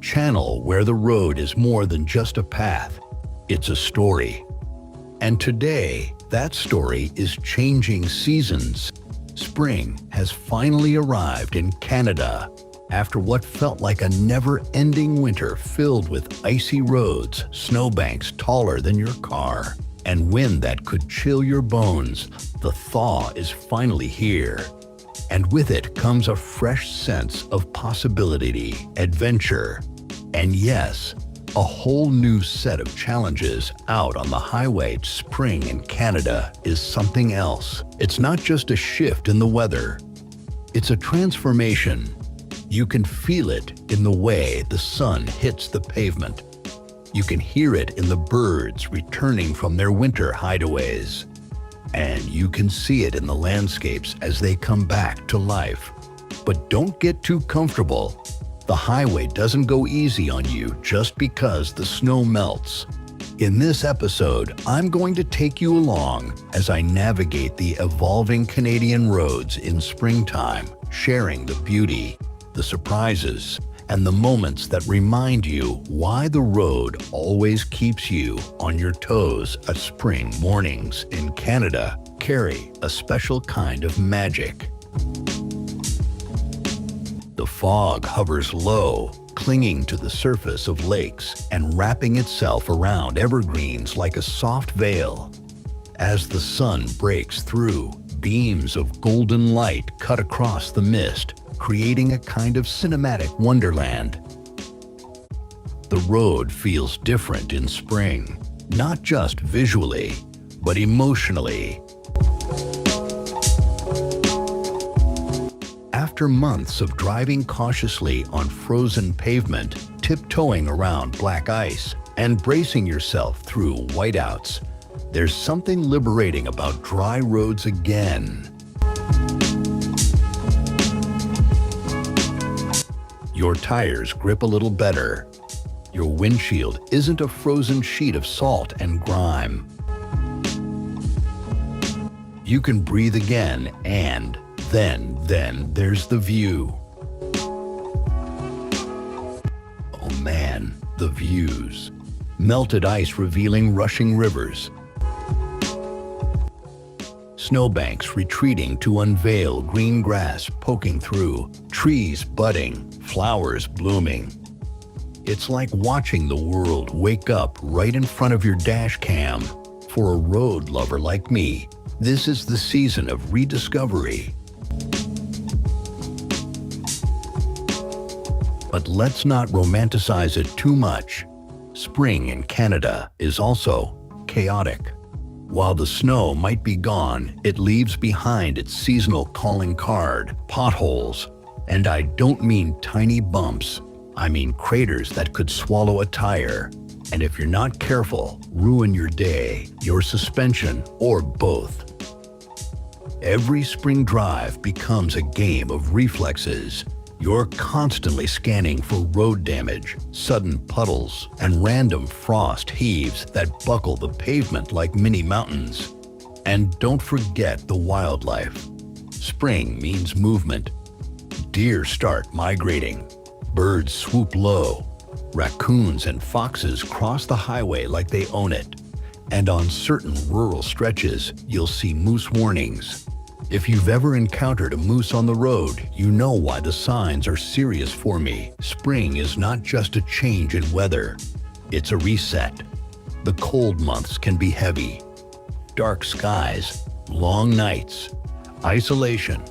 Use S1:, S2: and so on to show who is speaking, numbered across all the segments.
S1: channel where the road is more than just a path. It's a story. And today, that story is changing seasons. Spring has finally arrived in Canada. After what felt like a never-ending winter filled with icy roads, snowbanks taller than your car, and wind that could chill your bones, the thaw is finally here. And with it comes a fresh sense of possibility, adventure, and yes, a whole new set of challenges out on the highway. Spring in Canada is something else. It's not just a shift in the weather. It's a transformation. You can feel it in the way the sun hits the pavement. You can hear it in the birds returning from their winter hideaways. And you can see it in the landscapes as they come back to life. But don't get too comfortable. The highway doesn't go easy on you just because the snow melts. In this episode, I'm going to take you along as I navigate the evolving Canadian roads in springtime, sharing the beauty, the surprises, and the moments that remind you why the road always keeps you on your toes. Spring mornings in Canada carry a special kind of magic. The fog hovers low, clinging to the surface of lakes and wrapping itself around evergreens like a soft veil. As the sun breaks through, beams of golden light cut across the mist, creating a kind of cinematic wonderland. The road feels different in spring, not just visually, but emotionally. After months of driving cautiously on frozen pavement, tiptoeing around black ice, and bracing yourself through whiteouts, there's something liberating about dry roads again. Your tires grip a little better. Your windshield isn't a frozen sheet of salt and grime. You can breathe again, and then there's the view. Oh man, the views. Melted ice revealing rushing rivers. Snowbanks retreating to unveil green grass poking through, trees budding, flowers blooming. It's like watching the world wake up right in front of your dash cam. For a road lover like me, this is the season of rediscovery. But let's not romanticize it too much. Spring in Canada is also chaotic. While the snow might be gone, it leaves behind its seasonal calling card, potholes. And I don't mean tiny bumps. I mean craters that could swallow a tire. And if you're not careful, ruin your day, your suspension, or both. Every spring drive becomes a game of reflexes. You're constantly scanning for road damage, sudden puddles, and random frost heaves that buckle the pavement like mini mountains. And don't forget the wildlife. Spring means movement. Deer start migrating. Birds swoop low. Raccoons and foxes cross the highway like they own it. And on certain rural stretches, you'll see moose warnings. If you've ever encountered a moose on the road, you know why the signs are serious for me. Spring is not just a change in weather, it's a reset. The cold months can be heavy. Dark skies, long nights, isolation.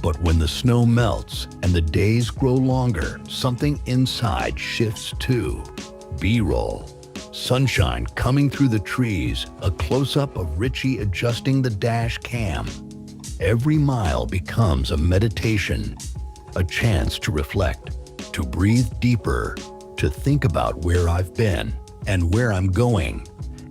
S1: But when the snow melts and the days grow longer, something inside shifts too. B-roll. Sunshine coming through the trees, a close-up of Richie adjusting the dash cam. Every mile becomes a meditation, a chance to reflect, to breathe deeper, to think about where I've been and where I'm going.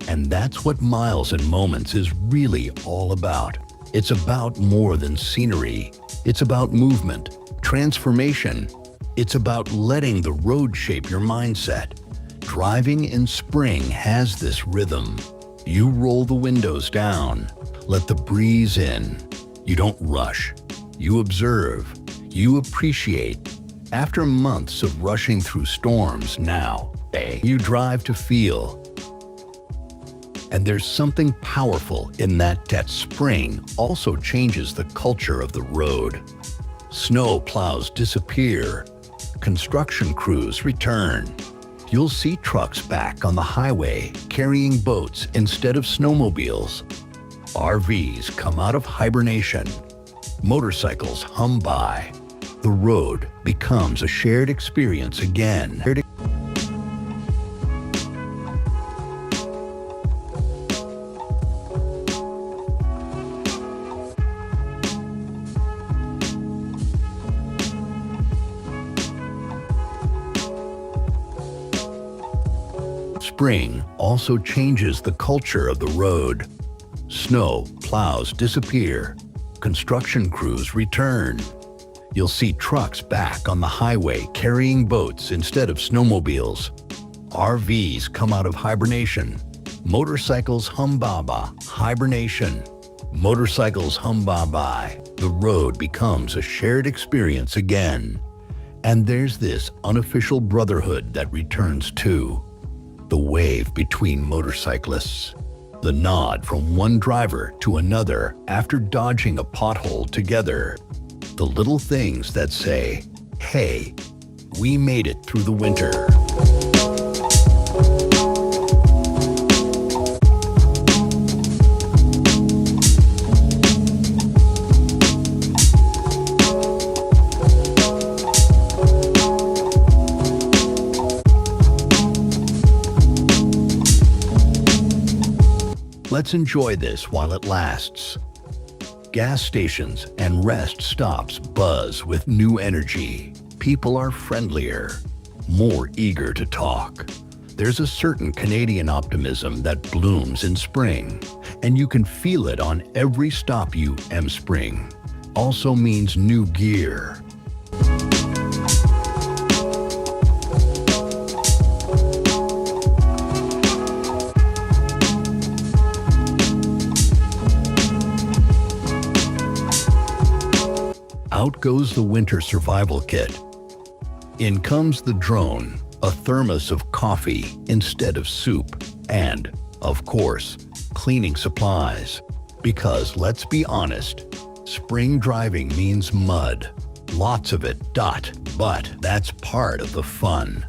S1: And that's what Miles and Moments is really all about. It's about more than scenery. It's about movement, transformation. It's about letting the road shape your mindset. Driving in spring has this rhythm. You roll the windows down, let the breeze in. You don't rush. You observe. You appreciate. After months of rushing through storms, now you drive to feel. And there's something powerful in that spring also changes the culture of the road. Snow plows disappear. Construction crews return. You'll see trucks back on the highway carrying boats instead of snowmobiles. RVs come out of hibernation. Motorcycles hum by. The road becomes a shared experience again. Spring also changes the culture of the road. Snow plows disappear. Construction crews return. You'll see trucks back on the highway carrying boats instead of snowmobiles. RVs come out of hibernation. Motorcycles hum ba-ba. Hibernation. Motorcycles hum ba-ba. The road becomes a shared experience again. And there's this unofficial brotherhood that returns too. The wave between motorcyclists. The nod from one driver to another after dodging a pothole together. The little things that say, "Hey, we made it through the winter." Let's enjoy this while it lasts. Gas stations and rest stops buzz with new energy. People are friendlier, more eager to talk. There's a certain Canadian optimism that blooms in spring, and you can feel it on every stop you spring. Also means new gear. Out goes the winter survival kit. In comes the drone, a thermos of coffee instead of soup, and, of course, cleaning supplies. Because let's be honest, spring driving means mud. Lots of it, but that's part of the fun.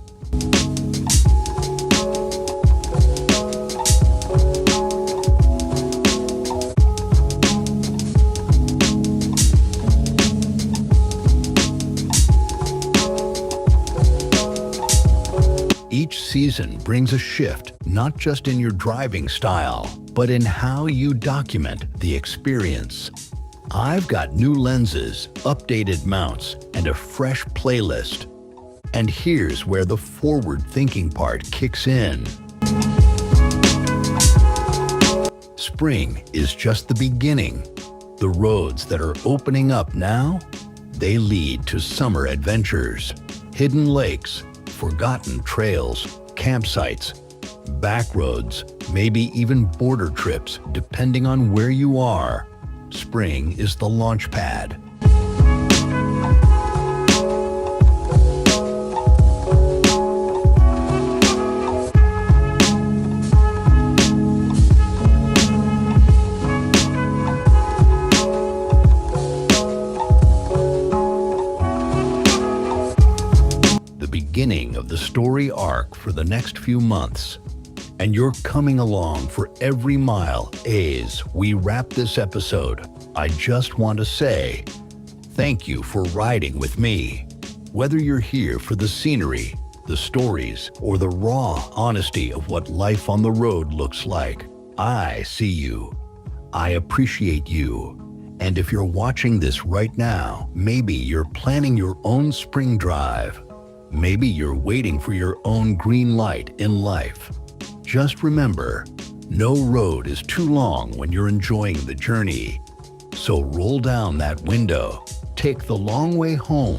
S1: Each season brings a shift, not just in your driving style, but in how you document the experience. I've got new lenses, updated mounts, and a fresh playlist. And here's where the forward-thinking part kicks in. Spring is just the beginning. The roads that are opening up now, they lead to summer adventures, hidden lakes, forgotten trails, campsites, back roads, maybe even border trips, depending on where you are. Spring is the launch pad. Beginning of the story arc for the next few months, and you're coming along for every mile. As we wrap this episode, I just want to say thank you for riding with me. Whether you're here for the scenery, the stories, or the raw honesty of what life on the road looks like, I see you. I appreciate you. And if you're watching this right now, maybe you're planning your own spring drive. Maybe you're waiting for your own green light in life. Just remember, no road is too long when you're enjoying the journey. So roll down that window, take the long way home.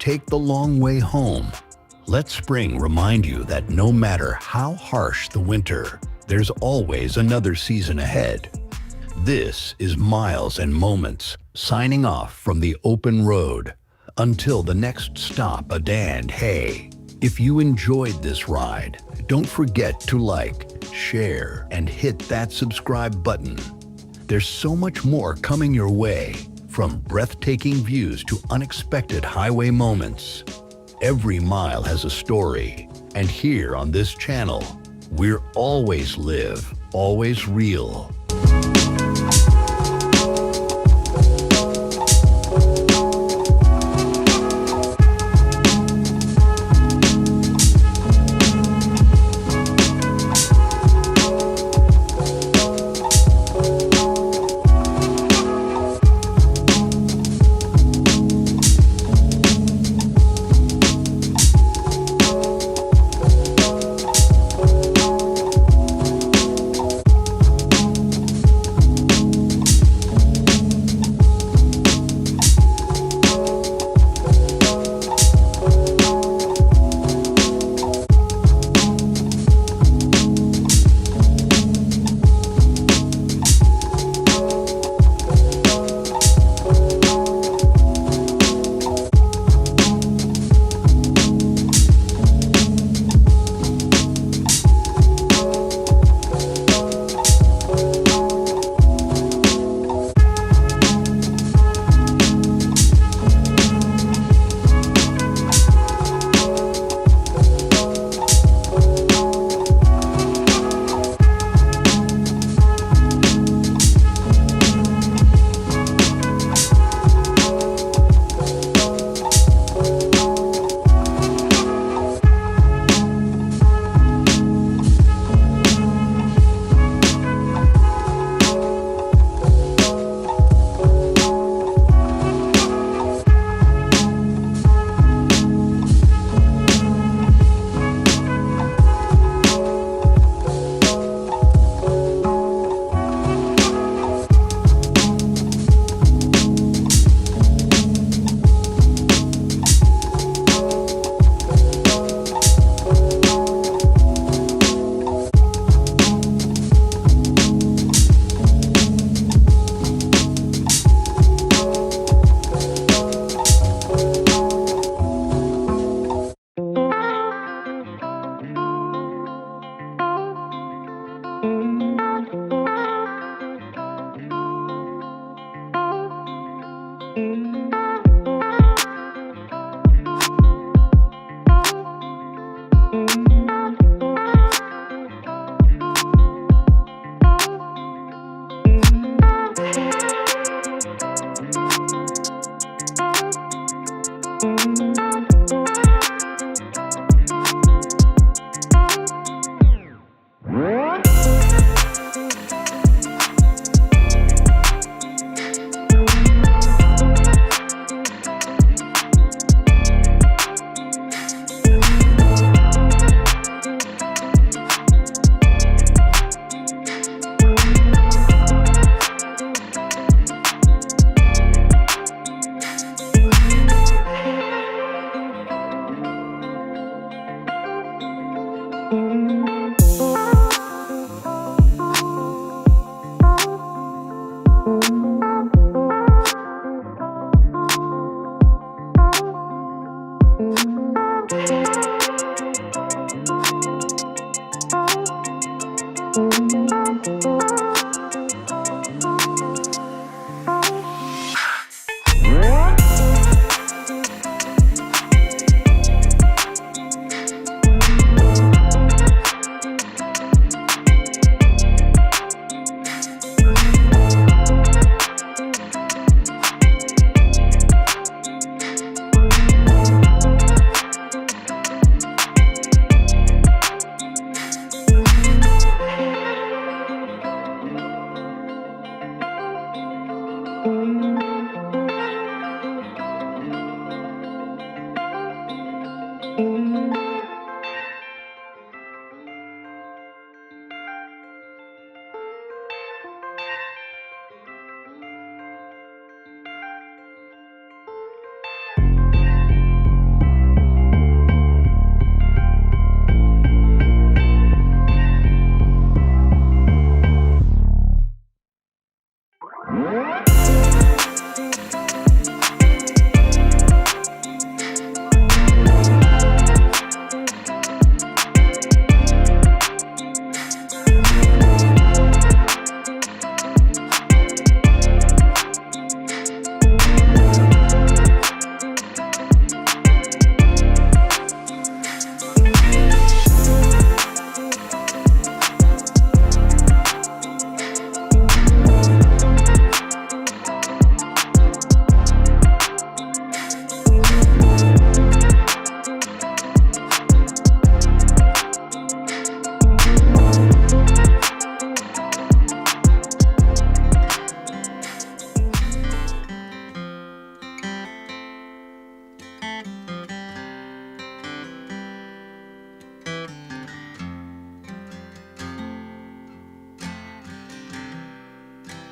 S1: Take the long way home. Let spring remind you that no matter how harsh the winter, there's always another season ahead. This is Miles and Moments, signing off from the open road. Until the next stop, and hey, if you enjoyed this ride, don't forget to like, share, and hit that subscribe button. There's so much more coming your way, from breathtaking views to unexpected highway moments. Every mile has a story, and here on this channel, we're always live, always real.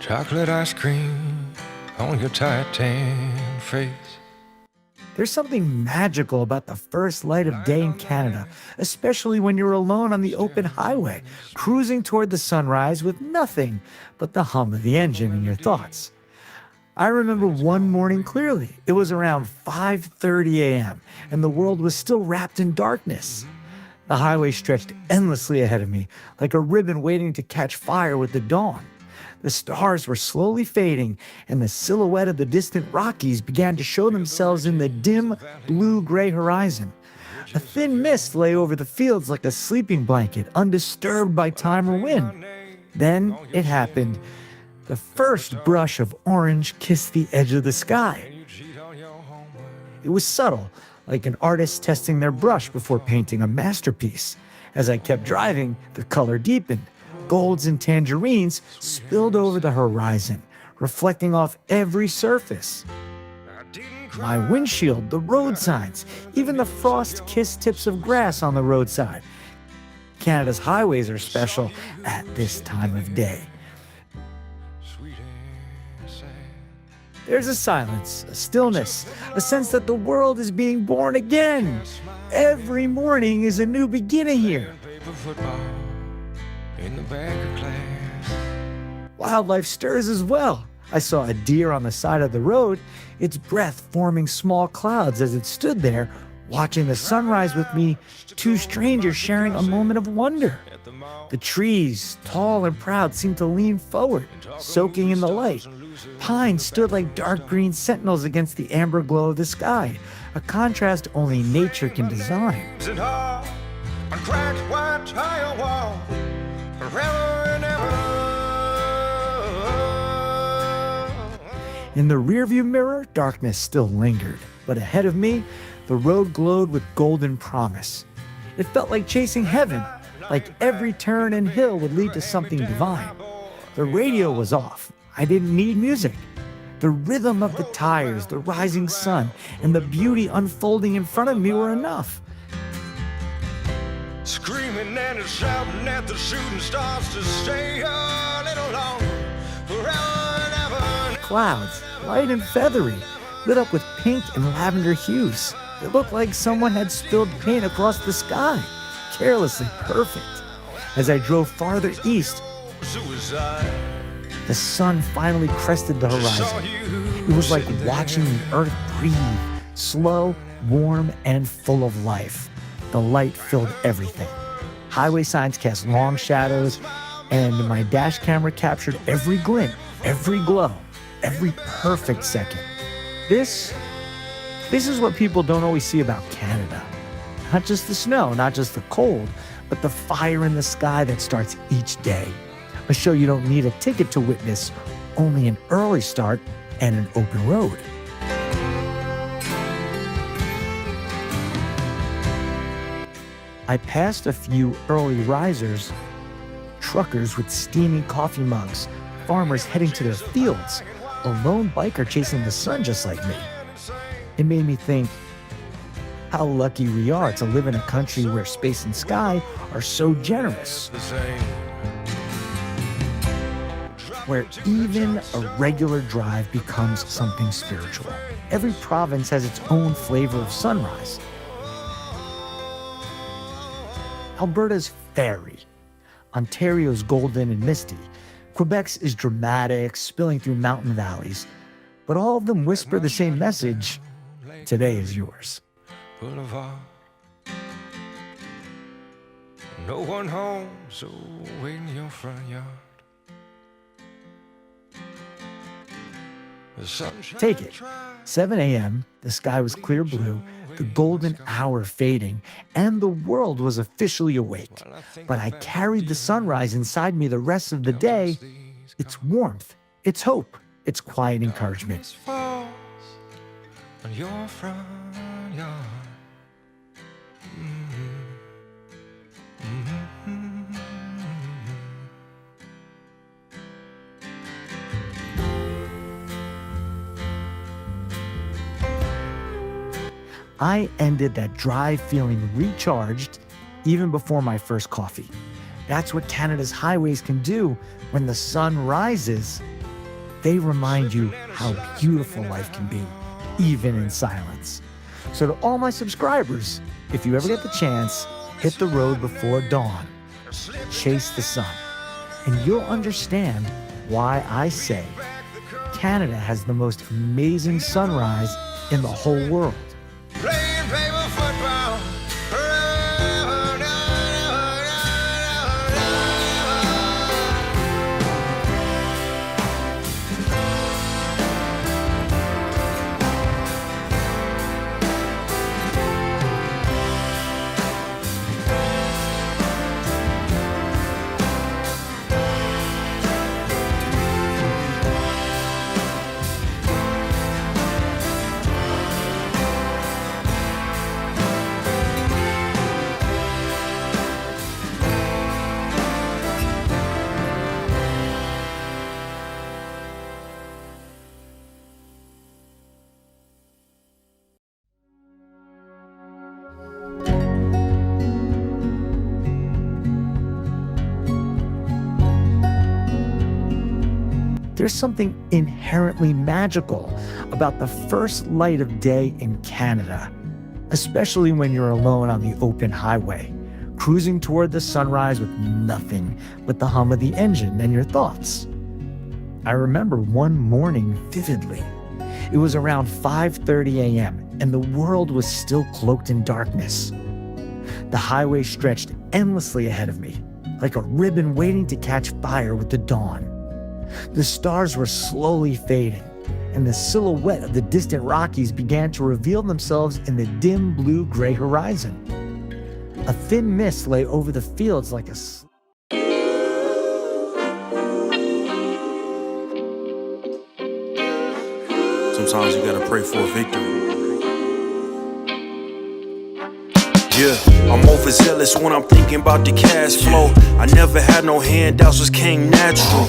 S2: Chocolate ice cream on your tight tan face.
S3: There's something magical about the first light of day in Canada, especially when you're alone on the open highway, cruising toward the sunrise with nothing but the hum of the engine in your thoughts. I remember one morning clearly. It was around 5:30 a.m., and the world was still wrapped in darkness. The highway stretched endlessly ahead of me, like a ribbon waiting to catch fire with the dawn. The stars were slowly fading, and the silhouette of the distant Rockies began to show themselves in the dim, blue-gray horizon. A thin mist lay over the fields like a sleeping blanket, undisturbed by time or wind. Then it happened. The first brush of orange kissed the edge of the sky. It was subtle, like an artist testing their brush before painting a masterpiece. As I kept driving, the color deepened. Golds and tangerines spilled over the horizon, reflecting off every surface. My windshield, the road signs, even the frost-kissed tips of grass on the roadside. Canada's highways are special at this time of day. There's a silence, a stillness, a sense that the world is being born again. Every morning is a new beginning here.
S2: In the back of class.
S3: Wildlife stirs as well. I saw a deer on the side of the road, its breath forming small clouds as it stood there, watching the sunrise with me, two strangers sharing a moment of wonder. The trees, tall and proud, seemed to lean forward, soaking in the light. Pines stood like dark green sentinels against the amber glow of the sky, a contrast only nature can design. In the rearview mirror, darkness still lingered, but ahead of me, the road glowed with golden promise. It felt like chasing heaven, like every turn and hill would lead to something divine. The radio was off. I didn't need music. The rhythm of the tires, the rising sun, and the beauty unfolding in front of me were enough.
S2: Screaming and shouting at the shooting stars to stay a little longer, forever and ever.
S3: Clouds, light and feathery, lit up with pink and lavender hues. It looked like someone had spilled paint across the sky. carelessly perfect. As I drove farther east,
S2: Suicide.
S3: the sun finally crested the horizon. It was like watching the earth breathe, slow, warm, and full of life. The light filled everything. Highway signs cast long shadows, and my dash camera captured every glint, every glow, every perfect second. This is what people don't always see about Canada. Not just the snow, not just the cold, but the fire in the sky that starts each day. A show you don't need a ticket to witness, only an early start and an open road. I passed a few early risers, truckers with steaming coffee mugs, farmers heading to their fields, a lone biker chasing the sun just like me. It made me think how lucky we are to live in a country where space and sky are so generous, where even a regular drive becomes something spiritual. Every province has its own flavor of sunrise. Alberta's fairy, Ontario's golden and misty, Quebec's is dramatic, spilling through mountain valleys, but all of them whisper the same message: today is yours.
S2: Boulevard. No one home, so wait in your front yard. The sunshine
S3: Take it.
S2: tried
S3: 7 a.m., the sky was clear blue, the golden hour fading, and the world was officially awake. But I carried the sunrise inside me the rest of the day. Its warmth, its hope, its quiet encouragement.
S2: falls on your front yard.
S3: I ended that drive feeling recharged even before my first coffee. That's what Canada's highways can do when the sun rises. They remind you how beautiful life can be, even in silence. So to all my subscribers, if you ever get the chance, hit the road before dawn. Chase the sun. And you'll understand why I say Canada has the most amazing sunrise in the whole world.
S2: Playing paper football.
S3: There's something inherently magical about the first light of day in Canada, especially when you're alone on the open highway, cruising toward the sunrise with nothing but the hum of the engine and your thoughts. I remember one morning vividly. It was around 5:30 a.m. and the world was still cloaked in darkness. The highway stretched endlessly ahead of me, like a ribbon waiting to catch fire with the dawn. The stars were slowly fading, and the silhouette of the distant Rockies began to reveal themselves in the dim blue-gray horizon. A thin mist lay over the fields like a
S4: Sometimes you gotta pray for a victory. Yeah, I'm overzealous when I'm thinking about the cash flow. I never had no handouts, just came natural.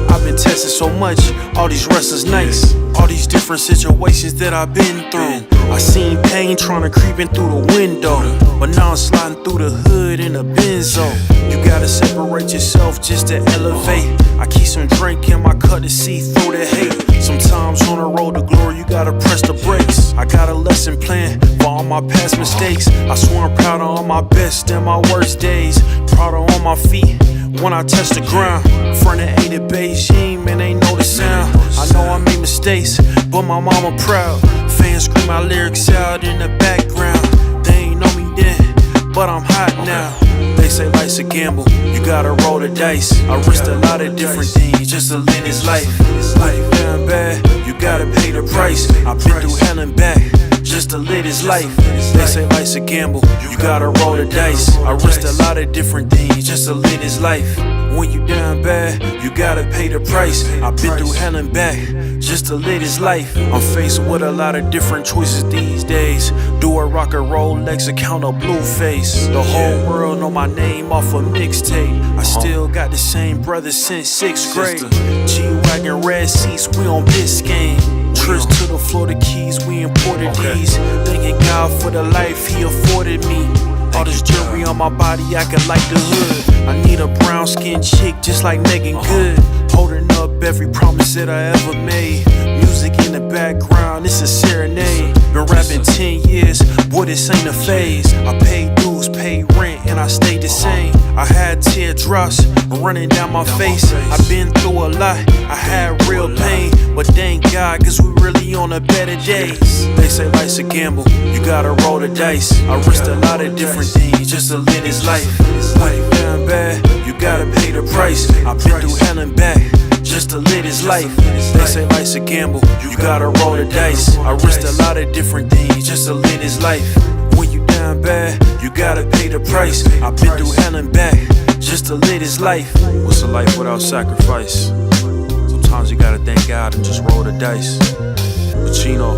S4: I've been tested so much, all these wrestlers nice. All these different situations that I've been through. I seen pain trying to creep in through the window, but now I'm sliding through the hood in a Benzo. You gotta separate separate yourself just to elevate. I keep some drink in my cup to see through the hate. Sometimes on the road to glory, you gotta press the brakes. I got a lesson plan for all my past mistakes. I swear I'm proud of all my best and my worst days. Proud of all my feet when I touch the ground. Front of 8 at Beijing, man, they know the sound. I know I made mistakes, but my mama proud. Fans scream my lyrics out in the background. They ain't know me then, but I'm hot now. They say life's a gamble, you gotta roll the dice. I risked a lot of different things just to live this life. Life down bad, you gotta pay the price. I've been through hell and back just to live this life. They say life's a gamble, you gotta roll the dice. I risked a lot of different things just to live this life. When you down bad, you gotta pay the price. I've been through hell and back just to live this life. I'm faced with a lot of different choices these days. Do a rock and Rolex account a blue face. The whole world know my name off a mixtape. I still got the same brother since 6th grade. G-Wagon, red seats, we on Biscayne. Trips to the Florida Keys, we imported these. Thanking God for the life he afforded me. All this jewelry on my body, acting like the hood. I need a brown skinned chick just like Megan Good. Holding up every promise that I ever made. Music in the background, it's a serenade. Been rapping 10 years, boy, this ain't a phase. I paid dues, paid rent, and I stayed the same. I had teardrops running down my face. I've been through a lot, I had real pain. But thank God, cause we really on a better days. They say life's a gamble, you gotta roll the dice. I risked a lot of different things just to live this life. Life down bad, you gotta pay the price. I've been through hell and back just to live this life. They say life's a gamble, you gotta roll the dice. I risked a lot of different things just to live this life. When you down bad, you gotta pay the price. I've been through hell and back just to live this life. What's a life without sacrifice? Sometimes you gotta thank God and just roll the dice. Pacino.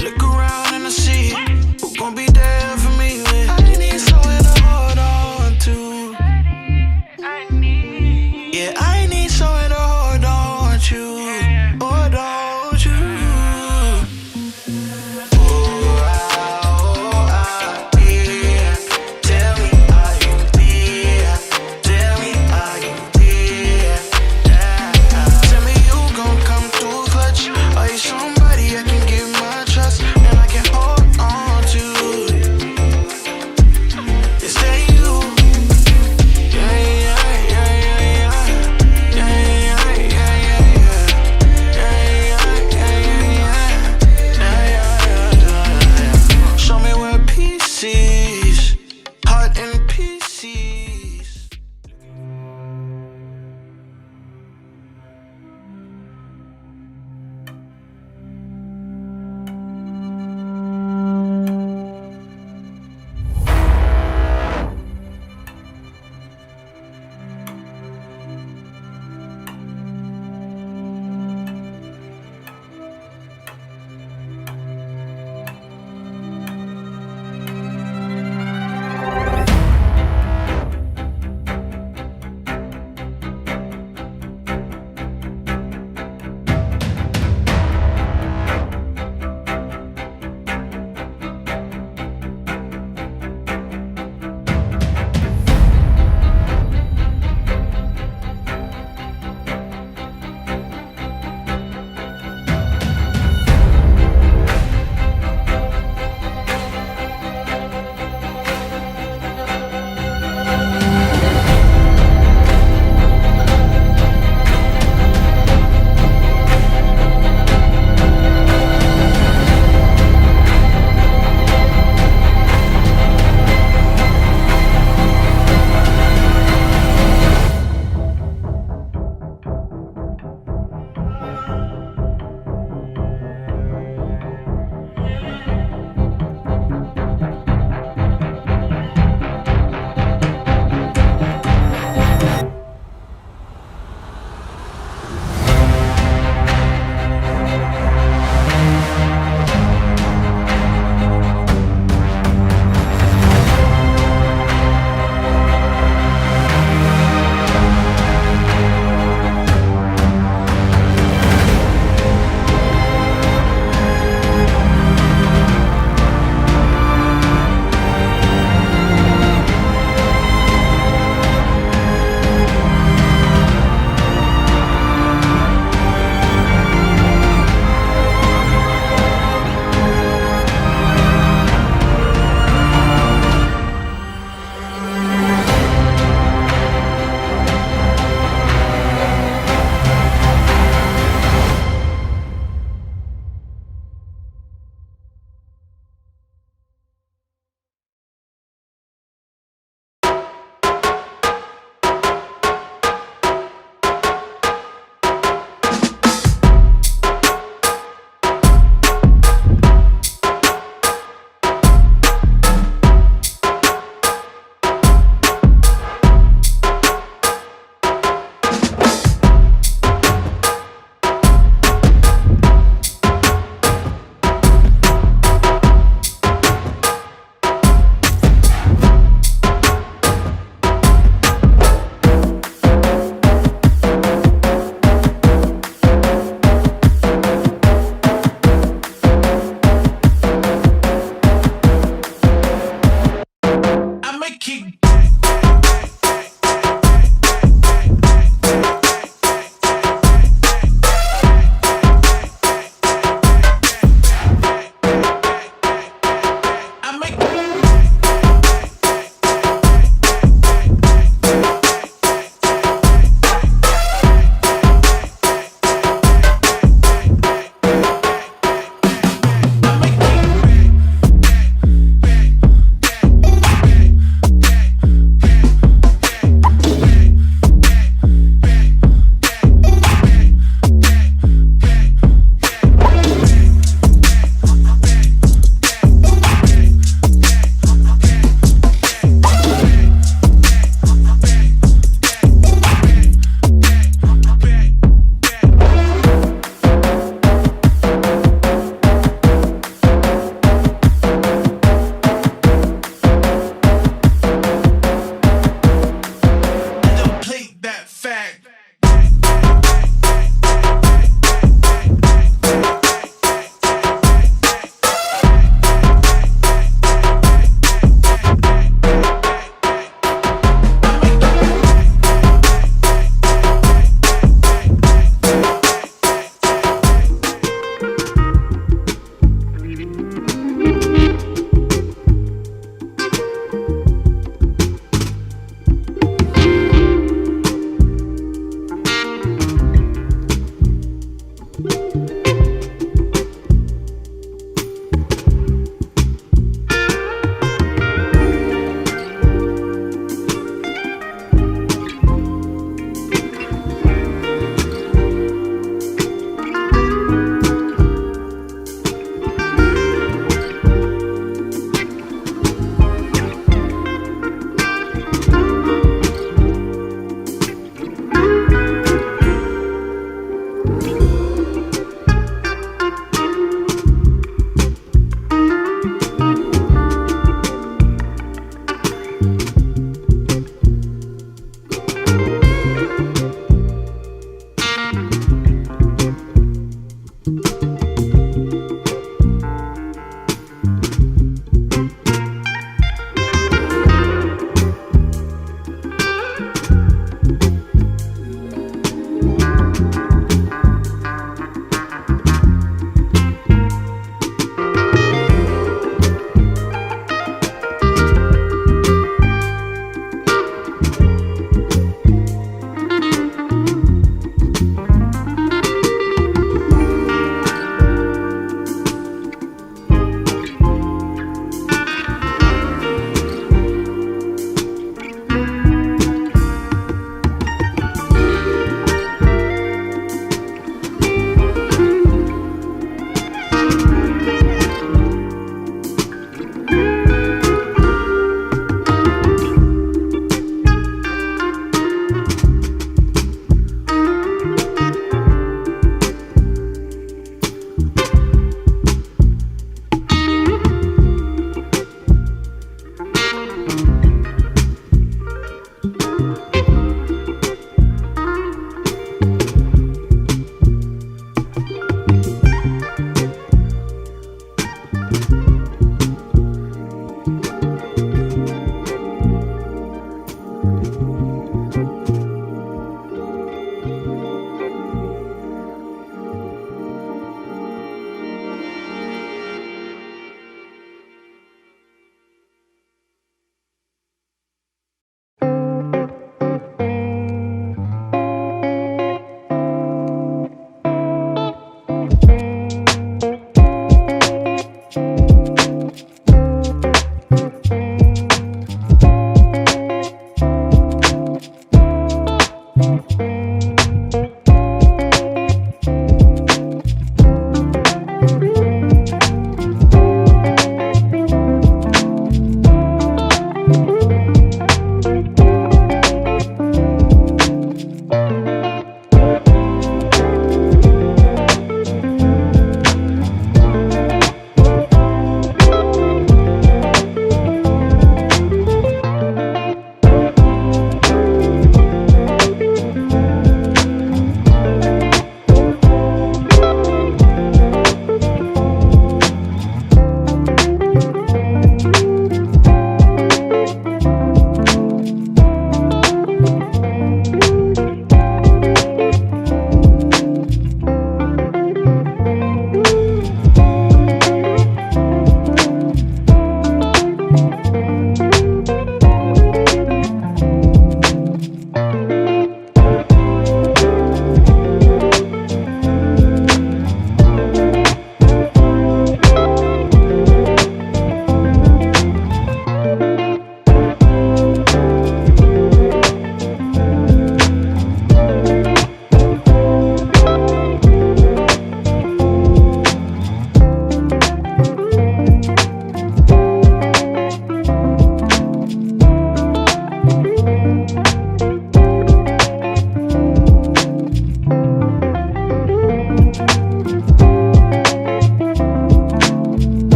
S2: Look around and I see who gon' be there for me. I need someone to hold on to. Yeah, I need someone to hold on to. Hold on to. Oh, yeah. Tell me how you feel.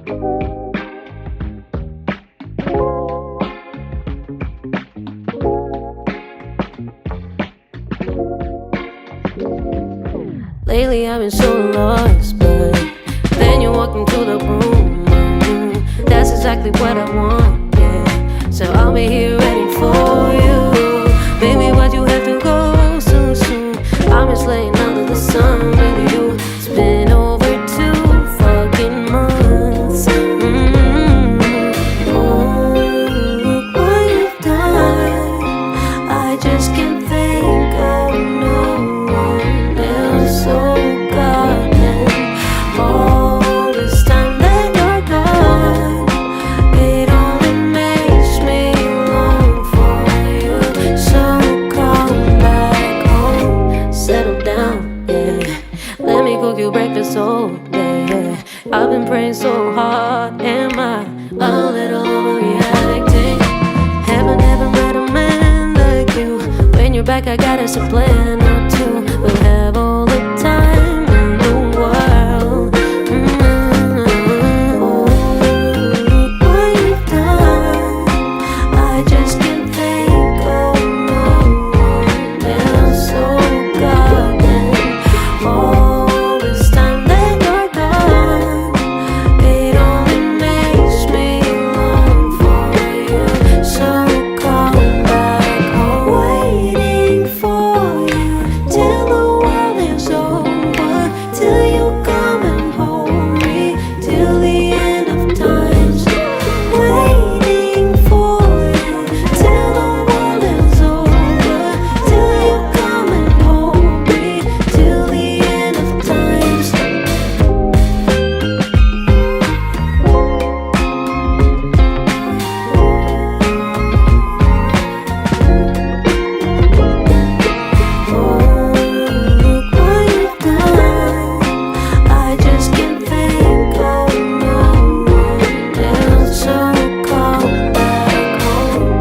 S5: Lately I've been so lost, but then you walk into the room. That's exactly what I want, yeah. So I'll be here ready for you. Baby, why'd you have to go so soon? I'm just laying under the sun with you. It's been over 2 fucking months. Oh, look what you've done. I just can't think of no one else. So goddamn, all this time that you're gone, it only makes me long for you. So come back home, settle down, yeah. Let me cook you breakfast all day, yeah. I've been praying so hard, am I a little overreacting? Haven't ever met a man like you. When you're back, I got us a plan or two. We'll have all the time in the world. Oh, look what you've done. I just can't think of no one else. So goddamn, all this time that you're gone, it only makes me long for you. So come back home, waiting for you till the world is over, till you come and hold me till the end of times. Waiting for you till the world is over, till you come and hold me till the end of times. Oh, look what you've done. I just can't think of no one else. So come back home.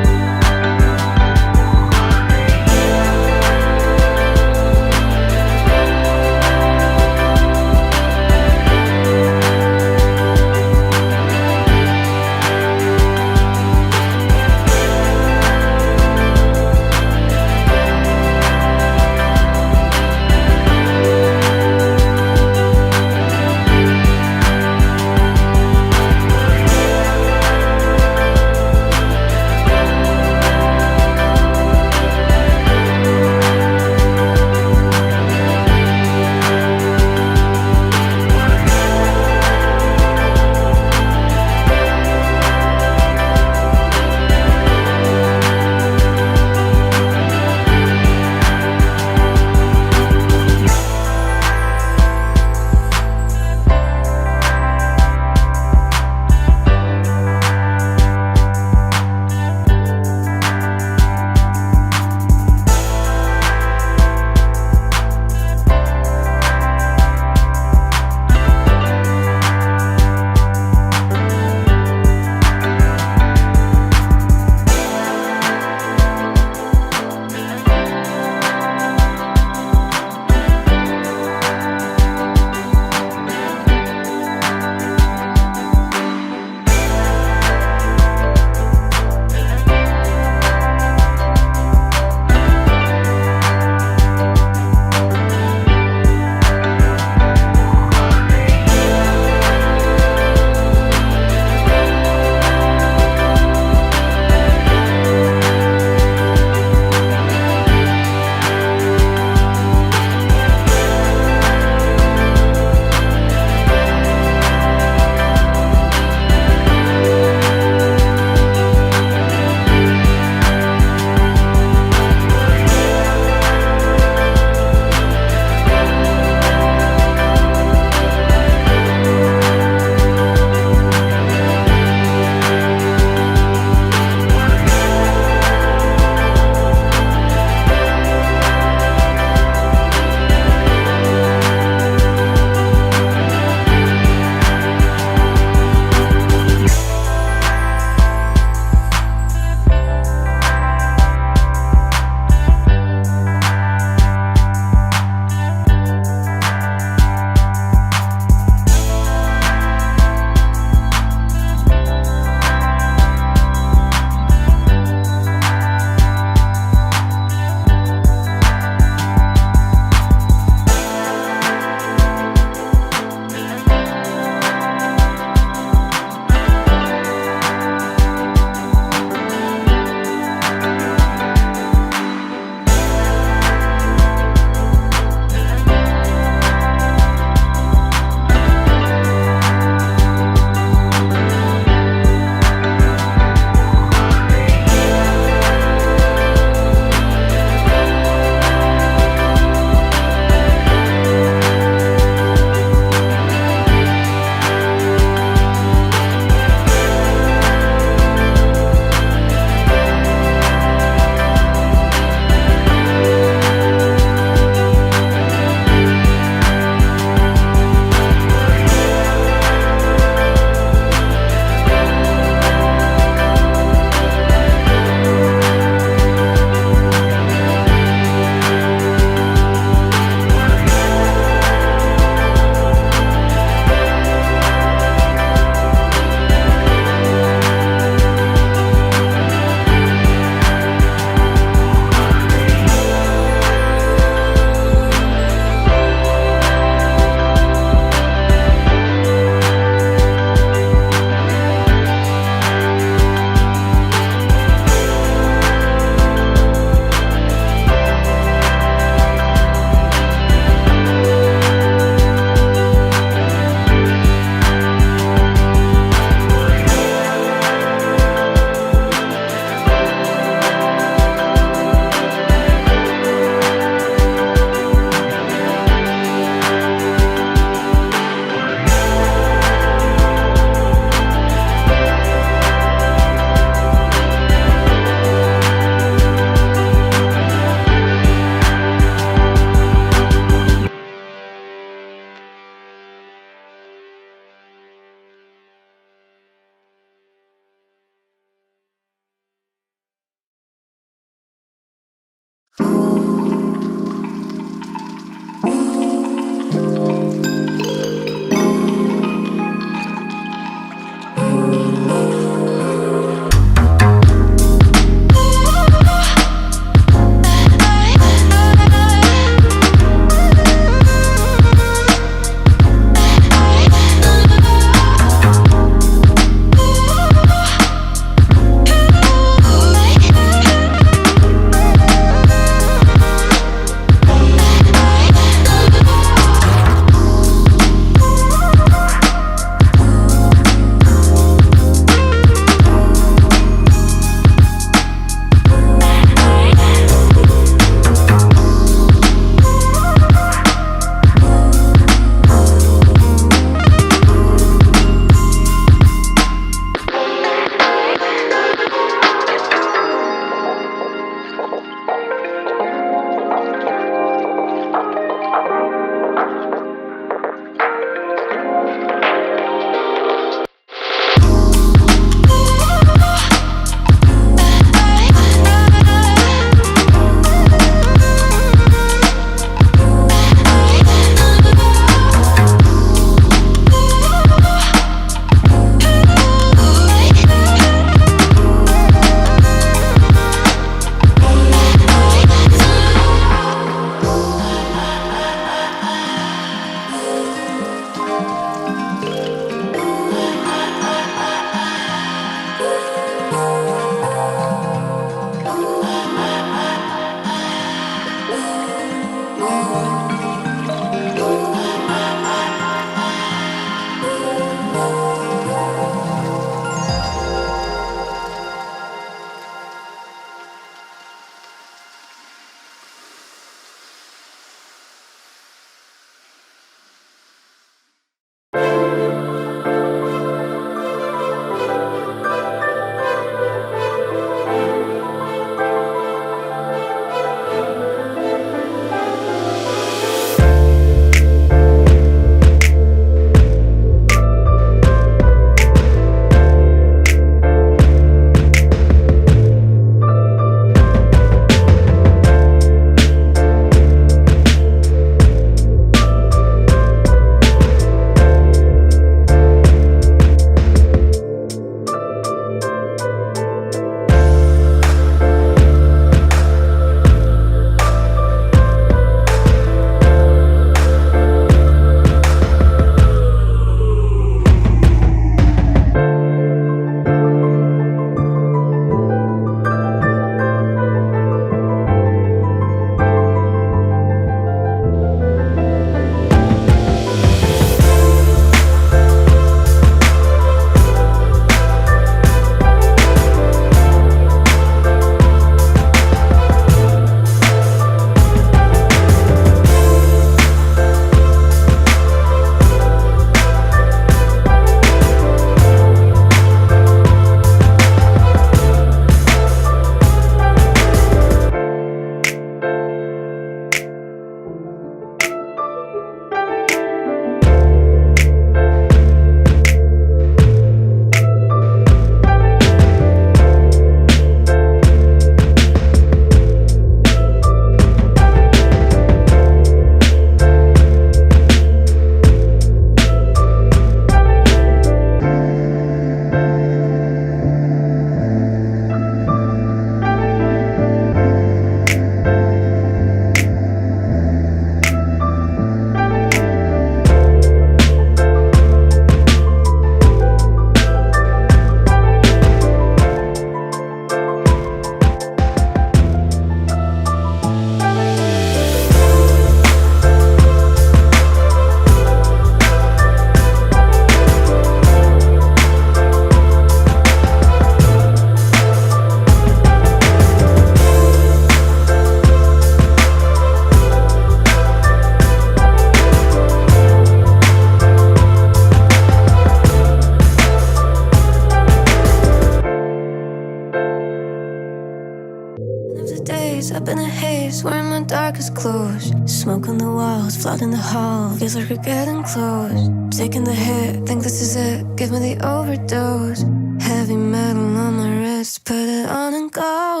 S5: days, up in a haze, wearing my darkest clothes. Smoke on the walls, flooding the hall, feels like we're getting close. Taking the hit, think this is it, give me the overdose. Heavy metal on my wrist, put it on and go.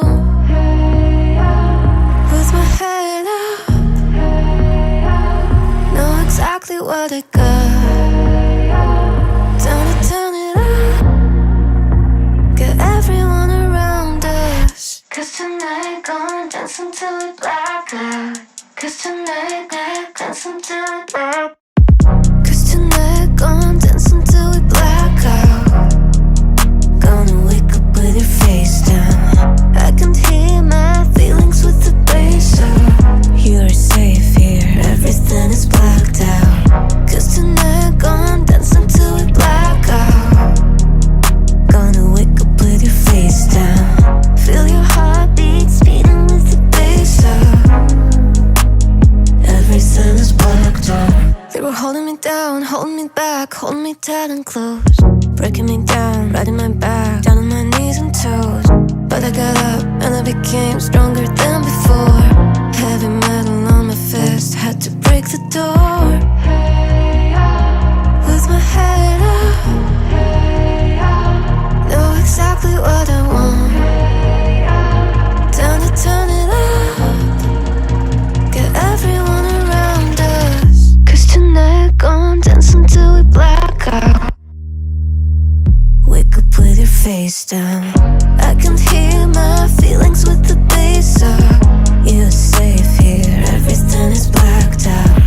S5: With my head up, know exactly what I got. Turn it up, get everyone around us. 'Cause tonight gonna dance until we black out. 'Cause tonight dance until we black. 'Cause tonight gonna dance until we black out. Gonna wake up with your face down. I can hear my feelings with the bass up. You're safe here, everything is blacked out. 'Cause tonight gonna dance until we black out. Gonna wake up with your face down. Feel your heartbeat speeding with the bass up. Everything is blacked out. They were holding me down, holding me back, holding me tight and close. Breaking me down, riding my back, down on my knees and toes. But I got up and I became stronger than before. Heavy metal on my fist, had to break the door. With my head up, know exactly what I want. Down to turn it up, get everyone around us. 'Cause tonight gon' dance until we black out. Wake up with your face down. I can hear my feelings with the bass up. You're safe here, everything is blacked out.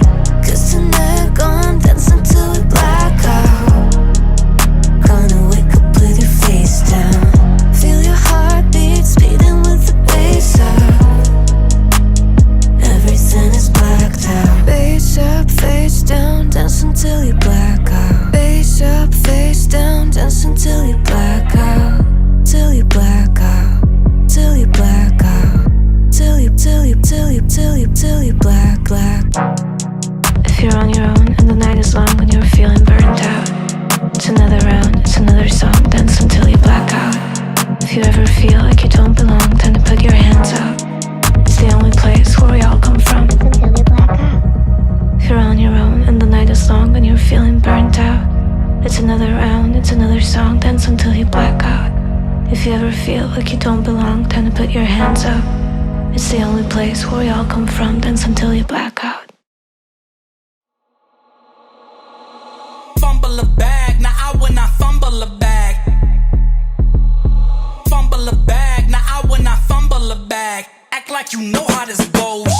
S5: 'Cause tonight gon' dance until we black out. Gonna wake up with your face down. Feel your heartbeat speeding with the bass up. Everything is blacked out. Face up, face down, dance until you black out. Face up, face down, dance until you black out. Till you black out. Till you black out. Till you black. If you're on your own and the night is long and you're feeling burnt out, it's another round, it's another song, dance until you black out. If you ever feel like you don't belong, time to put your hands up. It's the only place where we all come from. Until you black out. If you're on your own and the night is long and you're feeling burnt out, it's another round, it's another song, dance until you black out. If you ever feel like you don't belong, time to put your hands up. It's the only place where we all come from, dance until you black out.
S6: Fumble a bag, now I will not fumble a bag. Fumble a bag, now I will not fumble a bag. Act like you know how this goes.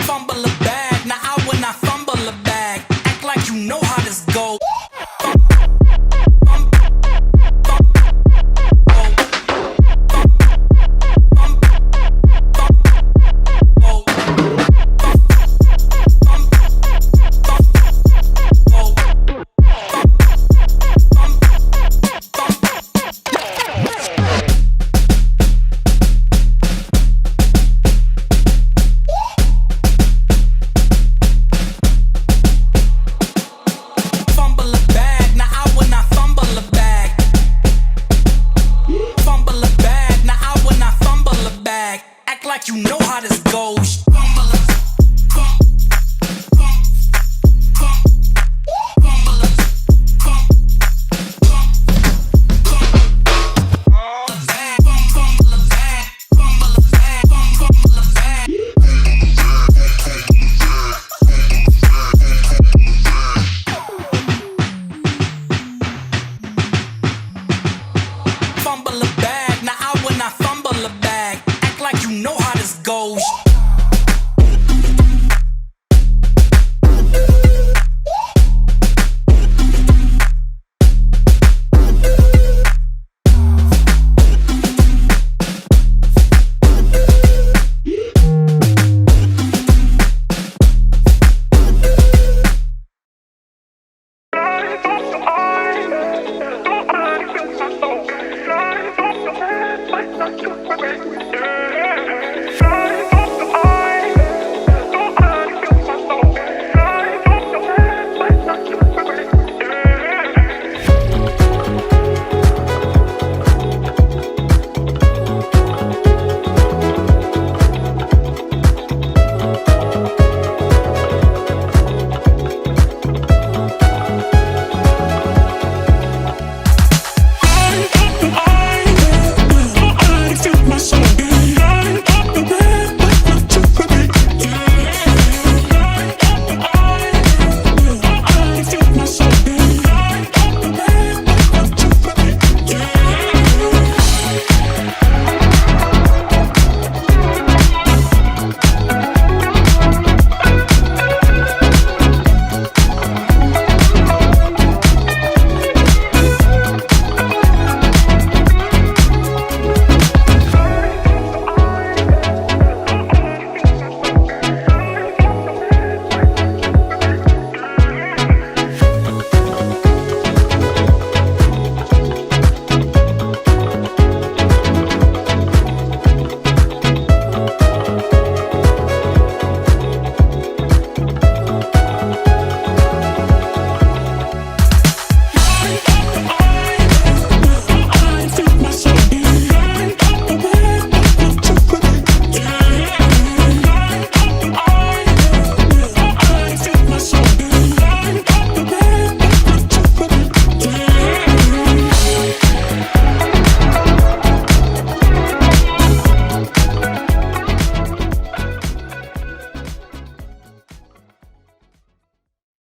S6: Fumble a bag, now I will not fumble a bag. Act like you know how this goes.